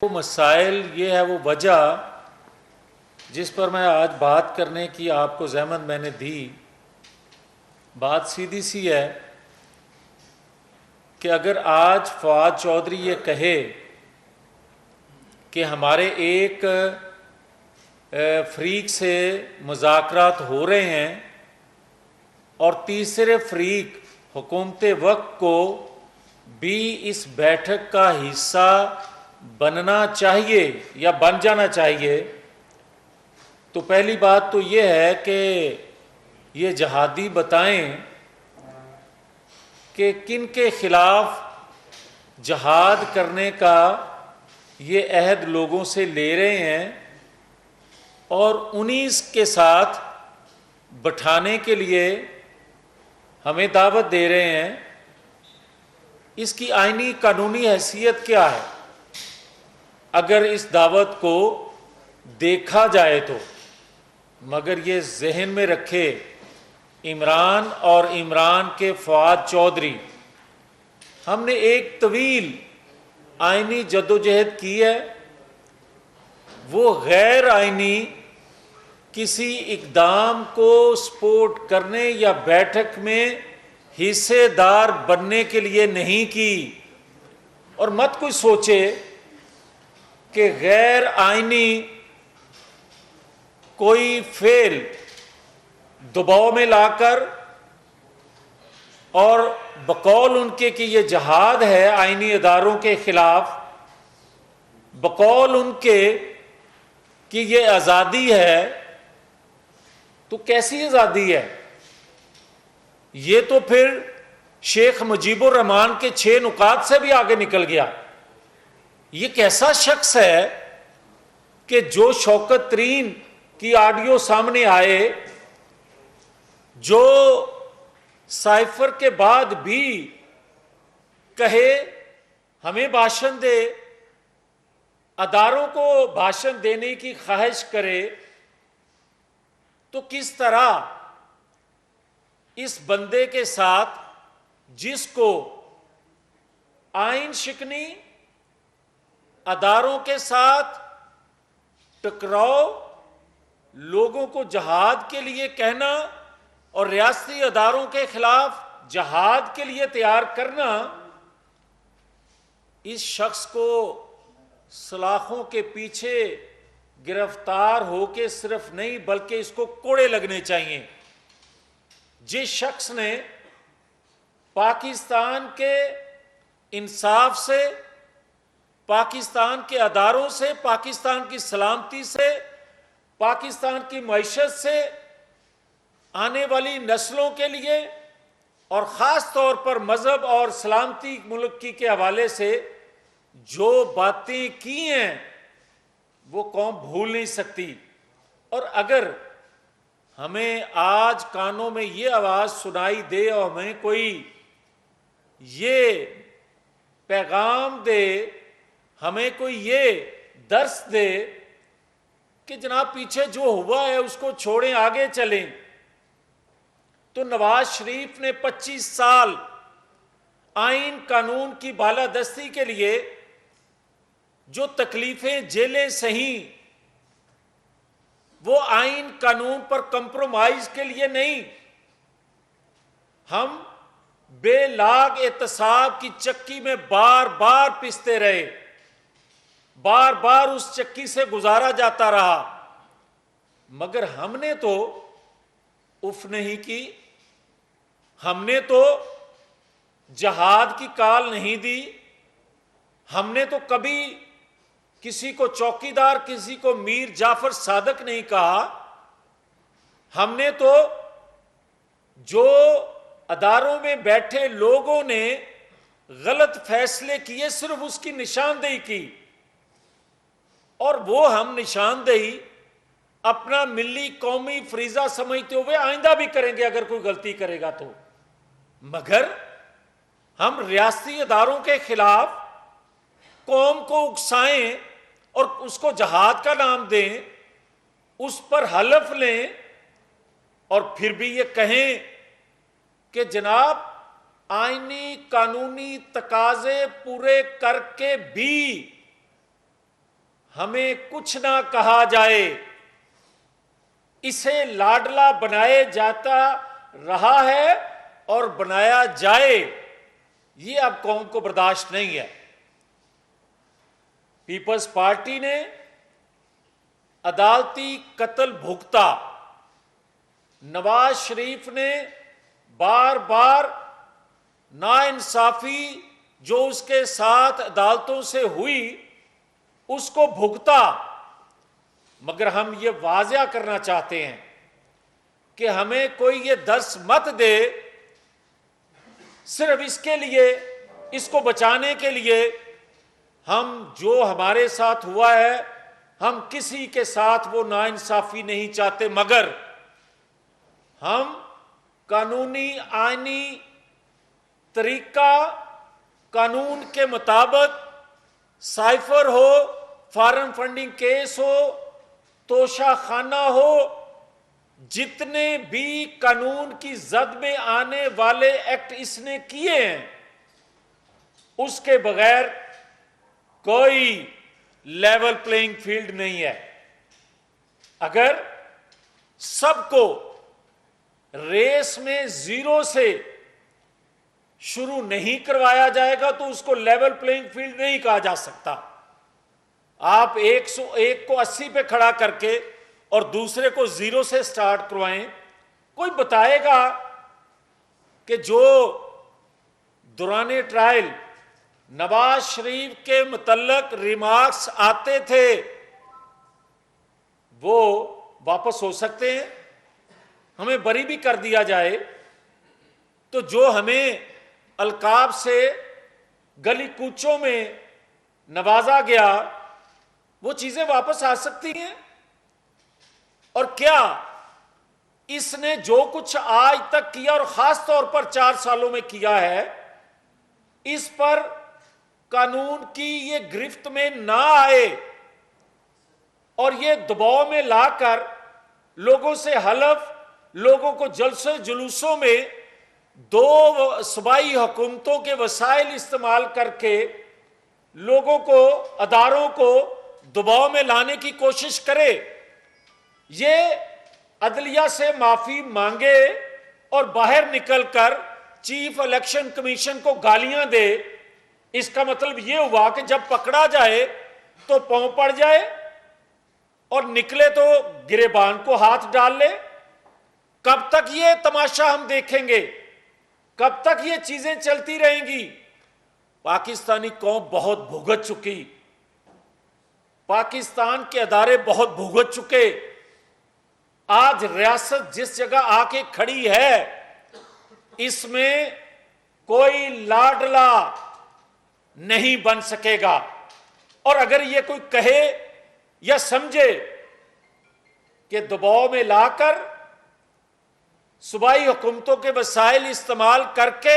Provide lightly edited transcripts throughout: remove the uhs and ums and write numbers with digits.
وہ مسائل یہ ہے، وہ وجہ جس پر میں آج بات کرنے کی آپ کو زحمت میں نے دی، بات سیدھی سی ہے کہ اگر آج فواد چودھری یہ کہے کہ ہمارے ایک فریق سے مذاکرات ہو رہے ہیں اور تیسرے فریق حکومت وقت کو بھی اس بیٹھک کا حصہ بننا چاہیے یا بن جانا چاہیے، تو پہلی بات تو یہ ہے کہ یہ جہادی بتائیں کہ کن کے خلاف جہاد کرنے کا یہ عہد لوگوں سے لے رہے ہیں اور انہیں کے ساتھ بٹھانے کے لیے ہمیں دعوت دے رہے ہیں۔ اس کی آئینی قانونی حیثیت کیا ہے اگر اس دعوت کو دیکھا جائے تو؟ مگر یہ ذہن میں رکھے عمران اور عمران کے فواد چودھری، ہم نے ایک طویل آئینی جدوجہد کی ہے، وہ غیر آئینی کسی اقدام کو سپورٹ کرنے یا بیٹھک میں حصے دار بننے کے لیے نہیں کی۔ اور مت کوئی سوچے کہ غیر آئینی کوئی فعل دباؤ میں لا کر اور بقول ان کے کہ یہ جہاد ہے آئینی اداروں کے خلاف، بقول ان کے کہ یہ آزادی ہے، تو کیسی آزادی ہے؟ یہ تو پھر شیخ مجیب الرحمان کے 6 نکات سے بھی آگے نکل گیا۔ یہ کیسا شخص ہے کہ جو شوکت ترین کی آڈیو سامنے آئے، جو سائفر کے بعد بھی کہے ہمیں بھاشن دے، اداروں کو بھاشن دینے کی خواہش کرے، تو کس طرح اس بندے کے ساتھ جس کو آئین شکنی، اداروں کے ساتھ ٹکراؤ، لوگوں کو جہاد کے لیے کہنا اور ریاستی اداروں کے خلاف جہاد کے لیے تیار کرنا، اس شخص کو سلاخوں کے پیچھے گرفتار ہو کے صرف نہیں بلکہ اس کو کوڑے لگنے چاہیے۔ جس شخص نے پاکستان کے انصاف سے، پاکستان کے اداروں سے، پاکستان کی سلامتی سے، پاکستان کی معیشت سے، آنے والی نسلوں کے لیے اور خاص طور پر مذہب اور سلامتی ملک کی کے حوالے سے جو باتیں کی ہیں وہ قوم بھول نہیں سکتی۔ اور اگر ہمیں آج کانوں میں یہ آواز سنائی دے اور ہمیں کوئی یہ پیغام دے، ہمیں کوئی یہ درس دے کہ جناب پیچھے جو ہوا ہے اس کو چھوڑیں، آگے چلیں، تو نواز شریف نے 25 سال آئین قانون کی بالادستی کے لیے جو تکلیفیں جیلیں سہیں، وہ آئین قانون پر کمپرومائز کے لیے نہیں۔ ہم بے لاگ احتساب کی چکی میں بار بار پستے رہے، بار بار اس چکی سے گزارا جاتا رہا، مگر ہم نے تو اف نہیں کی، ہم نے تو جہاد کی کال نہیں دی، ہم نے تو کبھی کسی کو چوکیدار، کسی کو میر جعفر صادق نہیں کہا، ہم نے تو جو اداروں میں بیٹھے لوگوں نے غلط فیصلے کیے صرف اس کی نشاندہی کی، اور وہ ہم نشاندہی اپنا ملی قومی فریضہ سمجھتے ہوئے آئندہ بھی کریں گے اگر کوئی غلطی کرے گا تو۔ مگر ہم ریاستی اداروں کے خلاف قوم کو اکسائیں اور اس کو جہاد کا نام دیں، اس پر حلف لیں اور پھر بھی یہ کہیں کہ جناب آئینی قانونی تقاضے پورے کر کے بھی ہمیں کچھ نہ کہا جائے، اسے لاڈلا بنائے جاتا رہا ہے اور بنایا جائے، یہ اب قوم کو برداشت نہیں ہے۔ پیپلز پارٹی نے عدالتی قتل بھگتا، نواز شریف نے بار بار ناانصافی جو اس کے ساتھ عدالتوں سے ہوئی اس کو بھگتا، مگر ہم یہ واضح کرنا چاہتے ہیں کہ ہمیں کوئی یہ درس مت دے صرف اس کے لیے، اس کو بچانے کے لیے ہم جو ہمارے ساتھ ہوا ہے، ہم کسی کے ساتھ وہ ناانصافی نہیں چاہتے، مگر ہم قانونی آئینی طریقہ قانون کے مطابق سائفر ہو، فارم فنڈنگ کیس ہو، توشہ خانہ ہو، جتنے بھی قانون کی زد میں آنے والے ایکٹ اس نے کیے ہیں، اس کے بغیر کوئی لیول پلینگ فیلڈ نہیں ہے۔ اگر سب کو ریس میں زیرو سے شروع نہیں کروایا جائے گا تو اس کو لیول پلینگ فیلڈ نہیں کہا جا سکتا۔ آپ 101 کو 80 پہ کھڑا کر کے اور دوسرے کو زیرو سے سٹارٹ کروائیں، کوئی بتائے گا کہ جو دوران ٹرائل نواز شریف کے متعلق ریمارکس آتے تھے وہ واپس ہو سکتے ہیں، ہمیں بری بھی کر دیا جائے تو جو ہمیں القاب سے گلی کوچوں میں نوازا گیا وہ چیزیں واپس آ سکتی ہیں۔ اور کیا اس نے جو کچھ آج تک کیا اور خاص طور پر 4 سالوں میں کیا ہے، اس پر قانون کی یہ گرفت میں نہ آئے اور یہ دباؤ میں لا کر لوگوں سے حلف، لوگوں کو جلسے جلوسوں میں 2 صوبائی حکومتوں کے وسائل استعمال کر کے لوگوں کو، اداروں کو دباؤ میں لانے کی کوشش کرے، یہ عدلیہ سے معافی مانگے اور باہر نکل کر چیف الیکشن کمیشن کو گالیاں دے، اس کا مطلب یہ ہوا کہ جب پکڑا جائے تو پاؤں پڑ جائے اور نکلے تو گریبان کو ہاتھ ڈال لے۔ کب تک یہ تماشا ہم دیکھیں گے؟ کب تک یہ چیزیں چلتی رہیں گی؟ پاکستانی قوم بہت بھگت چکی، پاکستان کے ادارے بہت بھگت چکے۔ آج ریاست جس جگہ آ کے کھڑی ہے اس میں کوئی لاڈلا نہیں بن سکے گا، اور اگر یہ کوئی کہے یا سمجھے کہ دباؤ میں لا کر صوبائی حکومتوں کے وسائل استعمال کر کے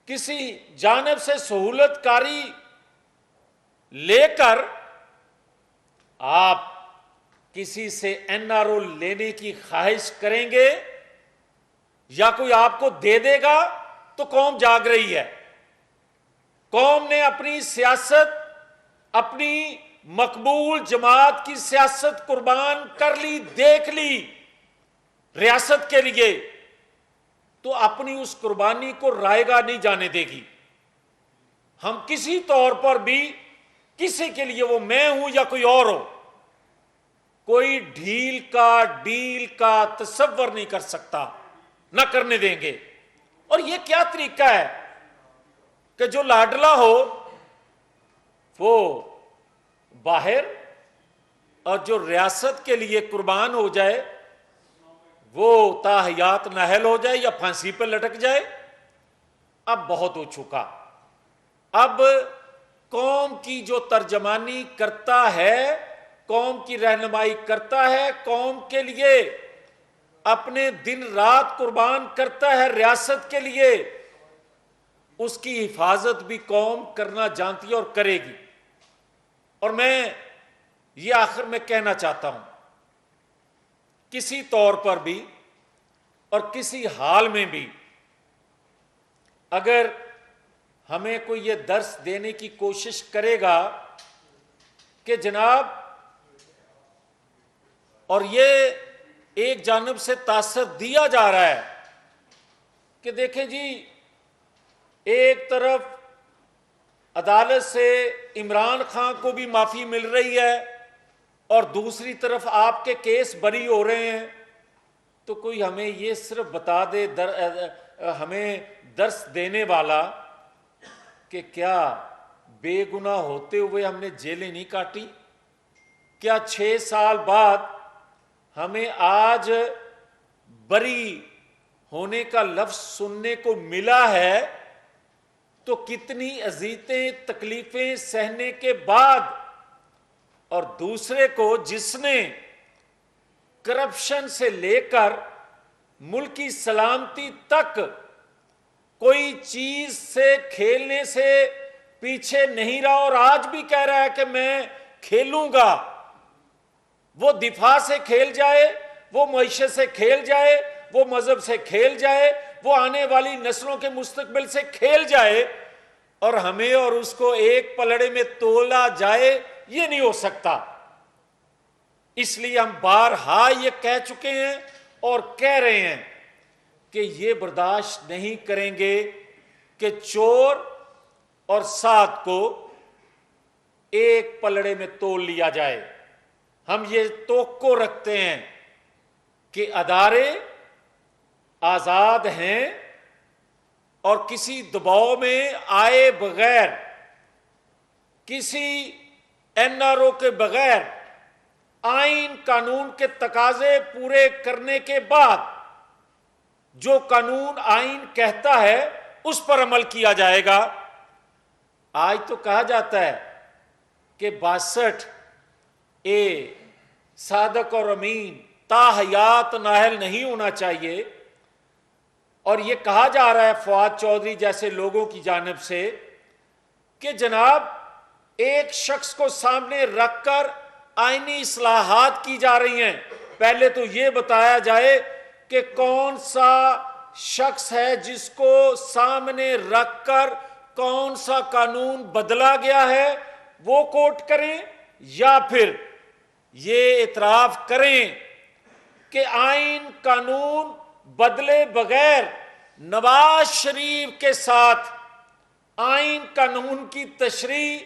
کسی جانب سے سہولت کاری لے کر آپ کسی سے این آر او لینے کی خواہش کریں گے یا کوئی آپ کو دے دے گا تو قوم جاگ رہی ہے۔ قوم نے اپنی سیاست، اپنی مقبول جماعت کی سیاست قربان کر لی، دیکھ لی ریاست کے لیے، تو اپنی اس قربانی کو رائیگاں نہیں جانے دے گی۔ ہم کسی طور پر بھی کسی کے لیے، وہ میں ہوں یا کوئی اور ہو، کوئی ڈھیل کا تصور نہیں کر سکتا، نہ کرنے دیں گے۔ اور یہ کیا طریقہ ہے کہ جو لاڈلا ہو وہ باہر اور جو ریاست کے لیے قربان ہو جائے وہ تا حیات نااہل ہو جائے یا پھانسی پہ لٹک جائے؟ اب بہت ہو چکا۔ اب قوم کی جو ترجمانی کرتا ہے، قوم کی رہنمائی کرتا ہے، قوم کے لیے اپنے دن رات قربان کرتا ہے ریاست کے لیے، اس کی حفاظت بھی قوم کرنا جانتی ہے اور کرے گی۔ اور میں یہ آخر میں کہنا چاہتا ہوں، کسی طور پر بھی اور کسی حال میں بھی اگر ہمیں کوئی یہ درس دینے کی کوشش کرے گا کہ جناب، اور یہ ایک جانب سے تاثر دیا جا رہا ہے کہ دیکھیں جی، ایک طرف عدالت سے عمران خان کو بھی معافی مل رہی ہے اور دوسری طرف آپ کے کیس بری ہو رہے ہیں، تو کوئی ہمیں یہ صرف بتا دے، ہمیں درس دینے والا، کہ کیا بے گناہ ہوتے ہوئے ہم نے جیلیں نہیں کاٹی؟ کیا 6 سال بعد ہمیں آج بری ہونے کا لفظ سننے کو ملا ہے؟ تو کتنی اذیتیں تکلیفیں سہنے کے بعد، اور دوسرے کو جس نے کرپشن سے لے کر ملک کی سلامتی تک کوئی چیز سے کھیلنے سے پیچھے نہیں رہا اور آج بھی کہہ رہا ہے کہ میں کھیلوں گا، وہ دفاع سے کھیل جائے، وہ معیشت سے کھیل جائے، وہ مذہب سے کھیل جائے، وہ آنے والی نسلوں کے مستقبل سے کھیل جائے، اور ہمیں اور اس کو ایک پلڑے میں تولا جائے، یہ نہیں ہو سکتا۔ اس لیے ہم بارہا یہ کہہ چکے ہیں اور کہہ رہے ہیں کہ یہ برداشت نہیں کریں گے کہ چور اور ساتھ کو ایک پلڑے میں تول لیا جائے۔ ہم یہ توقع رکھتے ہیں کہ ادارے آزاد ہیں اور کسی دباؤ میں آئے بغیر، کسی این آر او کے بغیر، آئین قانون کے تقاضے پورے کرنے کے بعد جو قانون آئین کہتا ہے اس پر عمل کیا جائے گا۔ آج تو کہا جاتا ہے کہ 62 صادق اور امین تا حیات نااہل نہیں ہونا چاہیے، اور یہ کہا جا رہا ہے فواد چودھری جیسے لوگوں کی جانب سے کہ جناب ایک شخص کو سامنے رکھ کر آئینی اصلاحات کی جا رہی ہیں، پہلے تو یہ بتایا جائے کہ کون سا شخص ہے جس کو سامنے رکھ کر کون سا قانون بدلا گیا ہے وہ کوٹ کریں، یا پھر یہ اعتراف کریں کہ آئین قانون بدلے بغیر نواز شریف کے ساتھ آئین قانون کی تشریح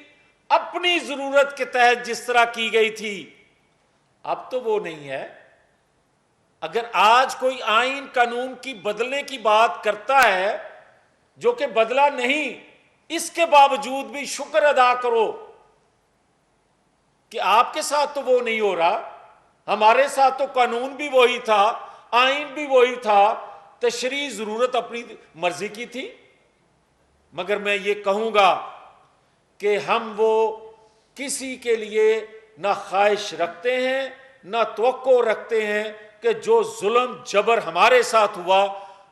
اپنی ضرورت کے تحت جس طرح کی گئی تھی، اب تو وہ نہیں ہے۔ اگر آج کوئی آئین قانون کی بدلنے کی بات کرتا ہے جو کہ بدلا نہیں، اس کے باوجود بھی شکر ادا کرو کہ آپ کے ساتھ تو وہ نہیں ہو رہا، ہمارے ساتھ تو قانون بھی وہی تھا، آئین بھی وہی تھا، تشریح ضرورت اپنی مرضی کی تھی۔ مگر میں یہ کہوں گا کہ ہم وہ کسی کے لیے نہ خواہش رکھتے ہیں نہ توقع رکھتے ہیں کہ جو ظلم جبر ہمارے ساتھ ہوا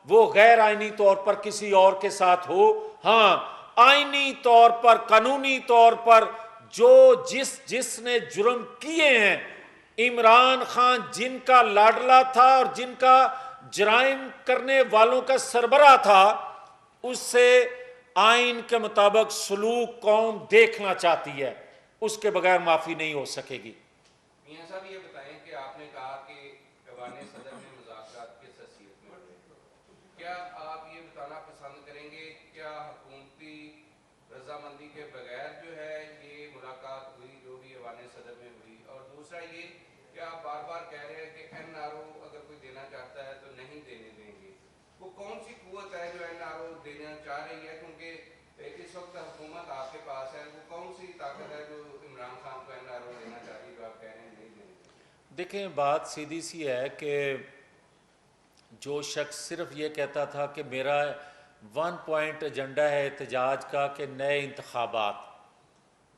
وہ غیر آئینی طور پر کسی اور کے ساتھ ہو۔ ہاں، آئینی طور پر، قانونی طور پر جو جس نے جرم کیے ہیں، عمران خان جن کا لاڈلا تھا اور جن کا جرائم کرنے والوں کا سربراہ تھا، اس سے آئین کے مطابق سلوک قوم دیکھنا چاہتی ہے، اس کے بغیر معافی نہیں ہو سکے گی۔ میاں صاحب یہ بتائیں کہ آپ نے کہا کہ ایوان صدر میں مذاکرات کس حیثیت میں ہوئے، کیا آپ یہ بتانا پسند کریں گے کیا حکومتی رضامندی کے بغیر جو ہے یہ ملاقات ہوئی جو بھی ایوان صدر میں ہوئی؟ اور دوسرا یہ کہ آپ بار بار کہہ رہے ہیں کہ این آر او اگر کوئی دینا چاہتا ہے تو نہیں دینے دیں گے، وہ کون سی قوت ہے جو این آر او دینا چاہ رہی ہے؟ کیونکہ اس وقت حکومت آپ کے پاس ہے، وہ کون سی طاقت ہے جو عمران خان کو این آر او دینا چاہ رہی ہے جو آپ کہہ رہے ہیں نہیں دینے؟ دیکھیں، بات سیدھی سی ہے کہ جو شخص صرف یہ کہتا تھا کہ میرا 1 پوائنٹ ایجنڈا ہے احتجاج کا کہ نئے انتخابات،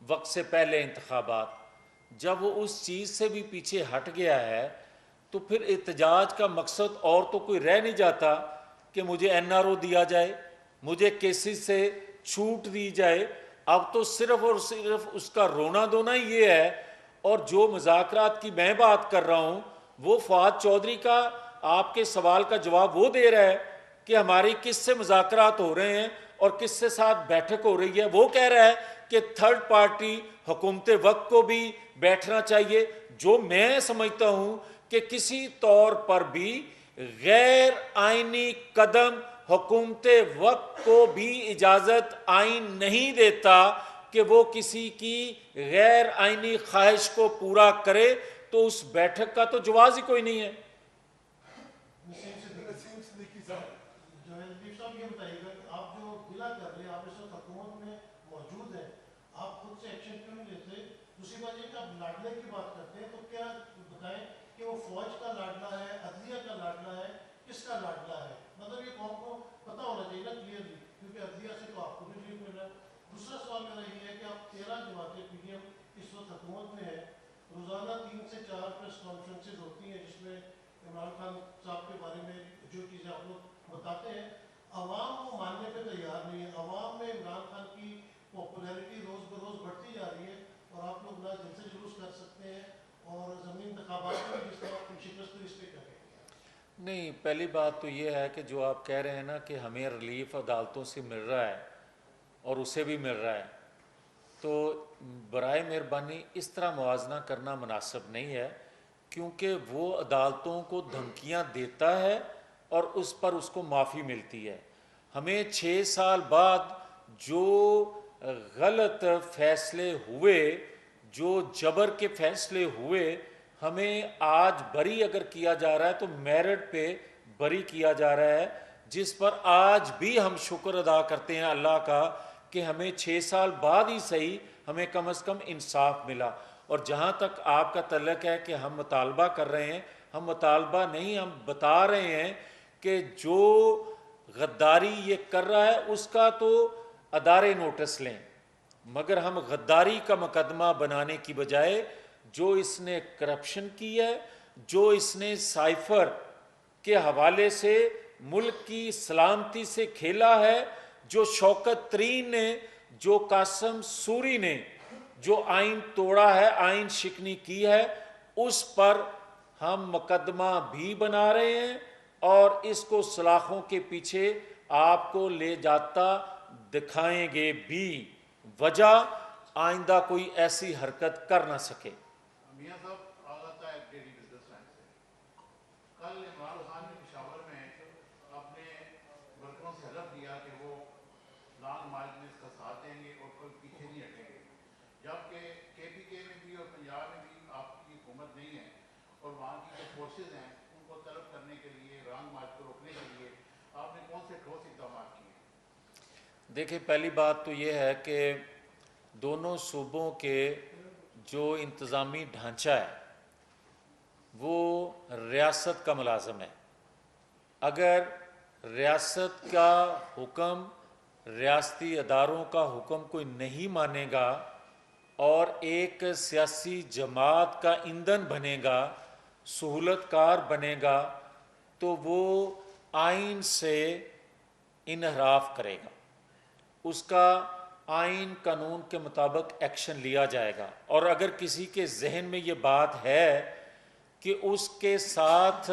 وقت سے پہلے انتخابات، جب وہ اس چیز سے بھی پیچھے ہٹ گیا ہے تو پھر احتجاج کا مقصد اور تو کوئی رہ نہیں جاتا کہ مجھے این آر او دیا جائے، مجھے کیسز سے چھوٹ دی جائے۔ اب تو صرف اور صرف اس کا رونا دھونا ہی یہ ہے، اور جو مذاکرات کی میں بات کر رہا ہوں وہ فواد چودھری کا آپ کے سوال کا جواب وہ دے رہا ہے کہ ہماری کس سے مذاکرات ہو رہے ہیں، اور کس سے ساتھ بیٹھک ہو رہی ہے. وہ کہہ رہا ہے کہ تھرڈ پارٹی حکومت وقت کو بھی بیٹھنا چاہیے. جو میں سمجھتا ہوں کہ کسی طور پر بھی غیر آئینی قدم حکومت وقت کو بھی اجازت آئین نہیں دیتا کہ وہ کسی کی غیر آئینی خواہش کو پورا کرے, تو اس بیٹھک کا تو جواز ہی کوئی نہیں ہے. جوہر صاحب یہ بتائیے گا کہ آپ جو گلہ کر رہے ہیں, آپ اس وقت حکومت میں موجود ہیں, آپ خود سے ایکشن کیوں نہیں لیتے؟ دوسری بات یہ کہ آپ لاڈلے کی بات کرتے ہیں, تو کیا بتائیں کہ وہ فوج کا لاڈلا ہے, عدلیہ کا لاڈلا ہے, کس کا لاڈلا ہے؟ مطلب یہ قوم کو پتہ ہونا چاہیے نا کلیئرلی, کیونکہ عدلیہ سے تو آپ کو بھی ریلیف مل رہا ہے. دوسرا سوال میرا یہ ہے کہ آپ 13 جماعتیں پی ڈی ایم اس وقت حکومت میں ہیں, روزانہ 3 سے 4 پریس کانفرنسز ہوتی ہیں جس میں عمران خان صاحب کے بارے میں جو چیزیں آپ لوگ بتاتے ہیں, عوام وہ ماننے پہ تیار نہیں ہے. عوام میں عمران خان کی پاپولیرٹی روز بروز بڑھتی جا رہی ہے, اور آپ لوگ نہ جلسے جلوس کر سکتے ہیں, اور ضمنی انتخابات میں جس طرح شکست ہوئی, اس پہ کیا کہیں گے؟ نہیں, پہلی بات تو یہ ہے کہ جو آپ کہہ رہے ہیں نا کہ ہمیں ریلیف عدالتوں سے مل رہا ہے اور اسے بھی مل رہا ہے, تو برائے مہربانی اس طرح موازنہ کرنا مناسب نہیں ہے, کیونکہ وہ عدالتوں کو دھمکیاں دیتا ہے اور اس پر اس کو معافی ملتی ہے. ہمیں 6 سال بعد جو غلط فیصلے ہوئے, جو جبر کے فیصلے ہوئے, ہمیں آج بری اگر کیا جا رہا ہے تو میرٹ پہ بری کیا جا رہا ہے, جس پر آج بھی ہم شکر ادا کرتے ہیں اللہ کا کہ ہمیں 6 سال بعد ہی صحیح ہمیں کم از کم انصاف ملا. اور جہاں تک آپ کا تعلق ہے کہ ہم مطالبہ کر رہے ہیں, ہم مطالبہ نہیں, ہم بتا رہے ہیں کہ جو غداری یہ کر رہا ہے اس کا تو ادارے نوٹس لیں, مگر ہم غداری کا مقدمہ بنانے کی بجائے جو اس نے کرپشن کی ہے, جو اس نے سائفر کے حوالے سے ملک کی سلامتی سے کھیلا ہے, جو شوکت ترین نے, جو قاسم سوری نے جو آئین توڑا ہے, آئین شکنی کی ہے, اس پر ہم مقدمہ بھی بنا رہے ہیں اور اس کو سلاخوں کے پیچھے آپ کو لے جاتا دکھائیں گے بھی, وجہ آئندہ کوئی ایسی حرکت کر نہ سکے. میاں صاحب آتا ہے ڈیلی بزنس لائن سے. کل عمران خان نے پشاور میں اپنے ورکروں سے حلف دیا کہ وہ لانگ مارچ میں اس کا ساتھ دیں گے اور کوئی پیچھے نہیں ہٹیں گے, جبکہ کے پی کے میں بھی اور پنجاب میں بھی آپ کی حکومت نہیں ہے, اور وہاں کی جو فورسز ہیں ان کو طلب کرنے کے لیے, لانگ مارچ کو روکنے کے لیے آپ نے کون سے ٹھوس اقدامات کیے ہیں؟ دیکھیں, پہلی بات تو یہ ہے کہ دونوں صوبوں کے جو انتظامی ڈھانچہ ہے وہ ریاست کا ملازم ہے. اگر ریاست کا حکم, ریاستی اداروں کا حکم کوئی نہیں مانے گا اور ایک سیاسی جماعت کا ایندھن بنے گا, سہولت کار بنے گا, تو وہ آئین سے انحراف کرے گا, اس کا آئین قانون کے مطابق ایکشن لیا جائے گا. اور اگر کسی کے ذہن میں یہ بات ہے کہ اس کے ساتھ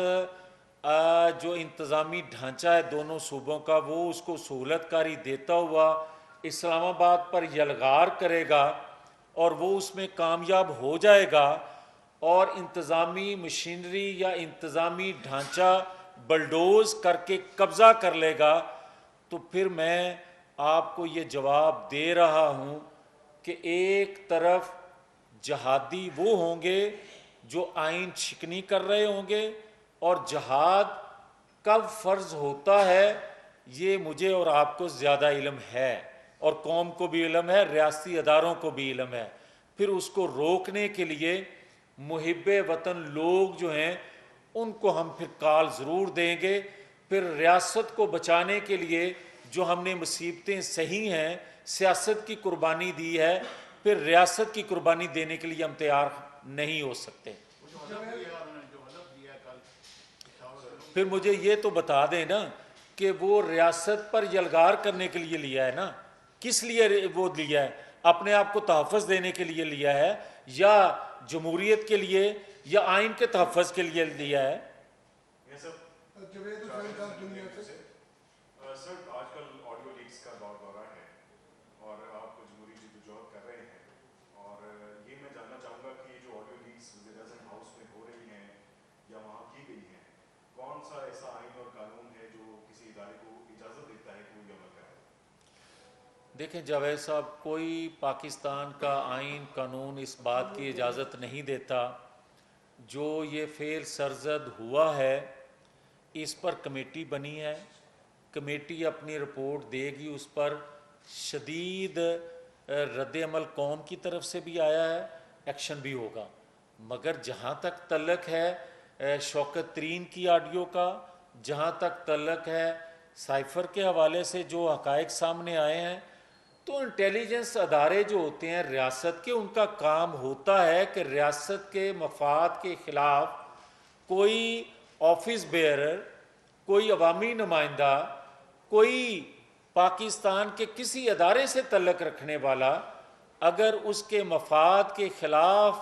جو انتظامی ڈھانچہ ہے دونوں صوبوں کا وہ اس کو سہولت کاری دیتا ہوا اسلام آباد پر یلغار کرے گا اور وہ اس میں کامیاب ہو جائے گا اور انتظامی مشینری یا انتظامی ڈھانچہ بلڈوز کر کے قبضہ کر لے گا, تو پھر میں آپ کو یہ جواب دے رہا ہوں کہ ایک طرف جہادی وہ ہوں گے جو آئین شکنی کر رہے ہوں گے, اور جہاد کب فرض ہوتا ہے یہ مجھے اور آپ کو زیادہ علم ہے, اور قوم کو بھی علم ہے, ریاستی اداروں کو بھی علم ہے. پھر اس کو روکنے کے لیے محب وطن لوگ جو ہیں ان کو ہم پھر کال ضرور دیں گے. پھر ریاست کو بچانے کے لیے جو ہم نے مصیبتیں سہی ہیں, سیاست کی قربانی دی ہے, پھر ریاست کی قربانی دینے کے لیے ہم تیار نہیں ہو سکتے. پھر مجھے یہ تو بتا دیں نا کہ وہ ریاست پر یلغار کرنے کے لیے لیا ہے نا, کس لیے وہ لیا ہے؟ اپنے آپ کو تحفظ دینے کے لیے لیا ہے یا جمہوریت کے لیے یا آئین کے تحفظ کے لیے لیا ہے؟ سر آج کل آڈیو لیکس کا دور دیکھیں جاوید صاحب، کوئی پاکستان کا آئین قانون اس بات کی اجازت نہیں دیتا. جو یہ فعل سرزد ہوا ہے اس پر کمیٹی بنی ہے، کمیٹی اپنی رپورٹ دے گی، اس پر شدید رد عمل قوم کی طرف سے بھی آیا ہے، ایکشن بھی ہوگا. مگر جہاں تک تعلق ہے شوکت ترین کی آڈیو کا، جہاں تک تعلق ہے سائفر کے حوالے سے جو حقائق سامنے آئے ہیں، تو انٹیلیجنس ادارے جو ہوتے ہیں ریاست کے، ان کا کام ہوتا ہے کہ ریاست کے مفاد کے خلاف کوئی آفس بیئرر، کوئی عوامی نمائندہ، کوئی پاکستان کے کسی ادارے سے تعلق رکھنے والا اگر اس کے مفاد کے خلاف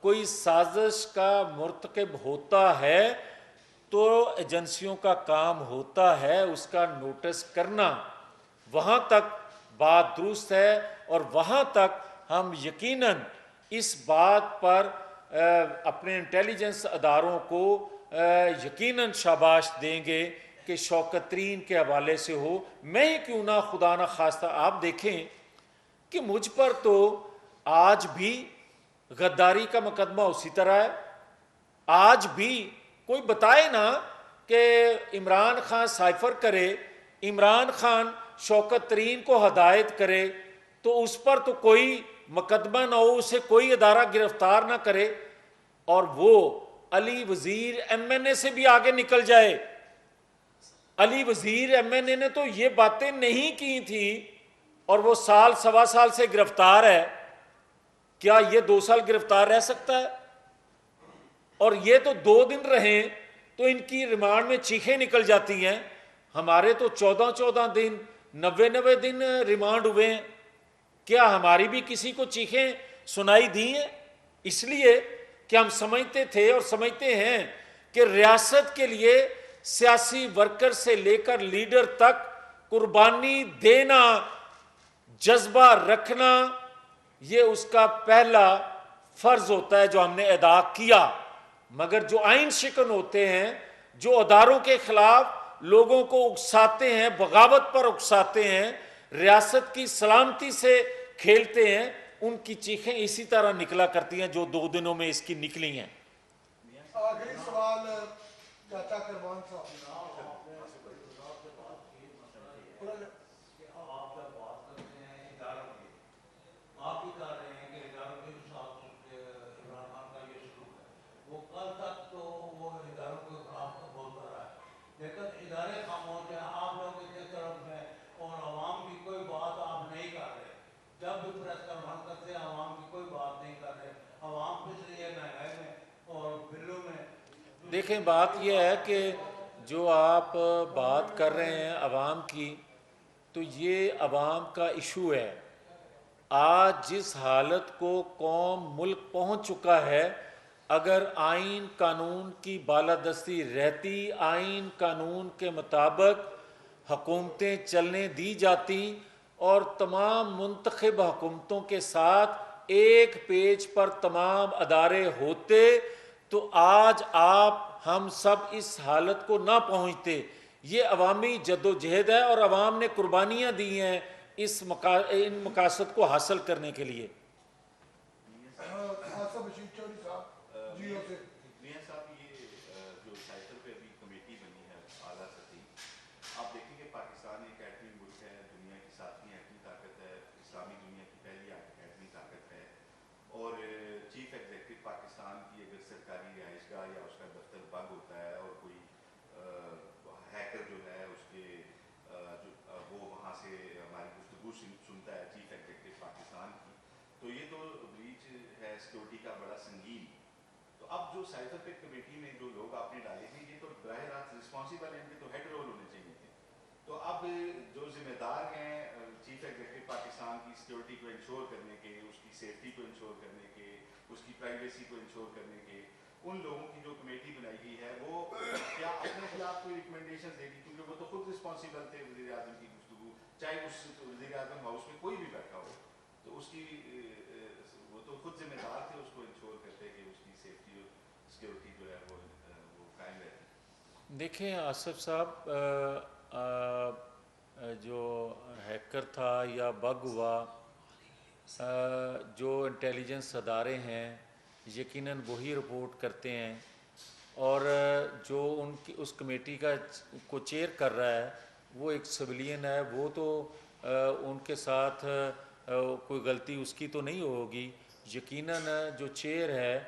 کوئی سازش کا مرتکب ہوتا ہے تو ایجنسیوں کا کام ہوتا ہے اس کا نوٹس کرنا. وہاں تک بات درست ہے، اور وہاں تک ہم یقیناً اس بات پر اپنے انٹیلیجنس اداروں کو یقیناً شاباش دیں گے کہ شوکت ترین کے حوالے سے ہو. میں ہی کیوں نہ، خدا نہ خواستہ، آپ دیکھیں کہ مجھ پر تو آج بھی غداری کا مقدمہ اسی طرح ہے. آج بھی کوئی بتائے نا کہ عمران خان سائفر کرے، عمران خان شوکت ترین کو ہدایت کرے تو اس پر تو کوئی مقدمہ نہ ہو، اسے کوئی ادارہ گرفتار نہ کرے، اور وہ علی وزیر ایم این اے سے بھی آگے نکل جائے. علی وزیر ایم این اے نے تو یہ باتیں نہیں کی تھی اور وہ سال سوا سال سے گرفتار ہے. کیا یہ 2 سال گرفتار رہ سکتا ہے؟ اور یہ تو 2 دن رہیں تو ان کی ریمانڈ میں چیخیں نکل جاتی ہیں. ہمارے تو 14 دن 90 دن ریمانڈ ہوئے ہیں. کیا ہماری بھی کسی کو چیخیں سنائی دی ہیں؟ اس لیے کہ ہم سمجھتے تھے اور سمجھتے ہیں کہ ریاست کے لیے سیاسی ورکر سے لے کر لیڈر تک قربانی دینا، جذبہ رکھنا، یہ اس کا پہلا فرض ہوتا ہے جو ہم نے ادا کیا. مگر جو آئین شکن ہوتے ہیں، جو اداروں کے خلاف لوگوں کو اکساتے ہیں، بغاوت پر اکساتے ہیں، ریاست کی سلامتی سے کھیلتے ہیں، ان کی چیخیں اسی طرح نکلا کرتی ہیں جو 2 دنوں میں اس کی نکلی ہیں. آخری سوال چاچا کرمان صاحب. آپ ہی کہہ رہے ہیں کہ اداروں کے ساتھ عمران خان کا یہ سلوک ہے، وہ کل تک تو وہ اداروں کے خلاف بولتا رہا ہے، لیکن ادارے خاموش ہیں، آپ لوگ ان کی طرف ہیں اور عوام کی کوئی بات آپ نہیں کر رہے. جب بھی پریس کانفرنس کرتے ہیں عوام کی کوئی بات نہیں کر رہے. عوام پچھلی ہے مہنگائی میں اور بلوں میں. دیکھیں بات یہ ہے کہ جو آپ بات کر رہے ہیں عوام کی، تو یہ عوام کا ایشو ہے. آج جس حالت کو قوم ملک پہنچ چکا ہے، اگر آئین قانون کی بالادستی رہتی، آئین قانون کے مطابق حکومتیں چلنے دی جاتی اور تمام منتخب حکومتوں کے ساتھ ایک پیج پر تمام ادارے ہوتے، تو آج آپ ہم سب اس حالت کو نہ پہنچتے. یہ عوامی جدوجہد ہے اور عوام نے قربانیاں دی ہیں ان مقاصد کو حاصل کرنے کے لیے. آصف بشیر چودھری صاحب جیو سے. میاں صاحب، یہ جو سائیکل پہ ابھی کمیٹی بنی ہے اعلیٰ سطحی، آپ دیکھیں کہ پاکستان ایک ایٹمی ملک ہے، دنیا کی 7ویں ایٹمی طاقت ہے، اسلامی دنیا کی پہلی ایٹمی طاقت ہے، اور چیف ایگزیکٹو پاکستان کی اگر سرکاری رہائش گاہ یا اس کا دفتر بند ہوتا ہے اور کوئی ہیکر جو ہے اس کے وہ وہاں سے ہماری گفتگو سنتا ہے چیف ایگزیکٹو پاکستان کی، تو یہ تو بریچ ہے سیکورٹی کا بڑا سنگین. تو اب جو سائفر پہ کمیٹی میں جو لوگ آپ نے ڈالے تھے، یہ تو براہ راست رسپانسبل ہیں، ان کے تو ہیڈ رول ہونے چاہیے تھے. تو اب جو ذمہ دار ہیں چیف ایگزیکٹو پاکستان کی سیکورٹی کو انشور کرنے کے، اس کی سیفٹی کو انشور کرنے کے، اس کی پرائیویسی کو انشور کرنے کے، ان لوگوں کی جو کمیٹی بنائی گئی ہے وہ کیا اپنے خلاف کوئی ریکمنڈیشن دے گی؟ کیونکہ وہ تو خود رسپانسبل تھے وزیر اعظم کی گفتگو، چاہے اس وزیر اعظم ہاؤس میں کوئی بھی بیٹھا ہو، تو اس کی وہ تو خود ذمہ دار تھے، اس کو انشور کرتے کہ اس کی سیفٹی اور سیکورٹی جو ہے وہ قائم رہتی. دیکھیں آصف صاحب، جو ہیکر تھا یا بگ ہوا، جو انٹیلیجنس ادارے ہیں یقیناً وہی رپورٹ کرتے ہیں، اور جو ان کی اس کمیٹی کو چیئر کر رہا ہے وہ ایک سویلین ہے، وہ تو ان کے ساتھ کوئی غلطی اس کی تو نہیں ہوگی. یقیناً جو چیئر ہے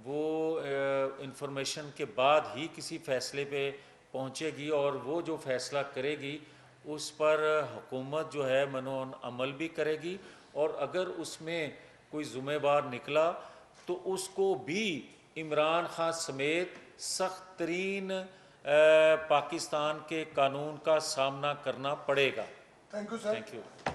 وہ انفارمیشن کے بعد ہی کسی فیصلے پہ پہنچے گی، اور وہ جو فیصلہ کرے گی اس پر حکومت جو ہے منون عمل بھی کرے گی، اور اگر اس میں کوئی ذمہ دار نکلا تو اس کو بھی عمران خان سمیت سخت ترین پاکستان کے قانون کا سامنا کرنا پڑے گا. Thank you sir. Thank you.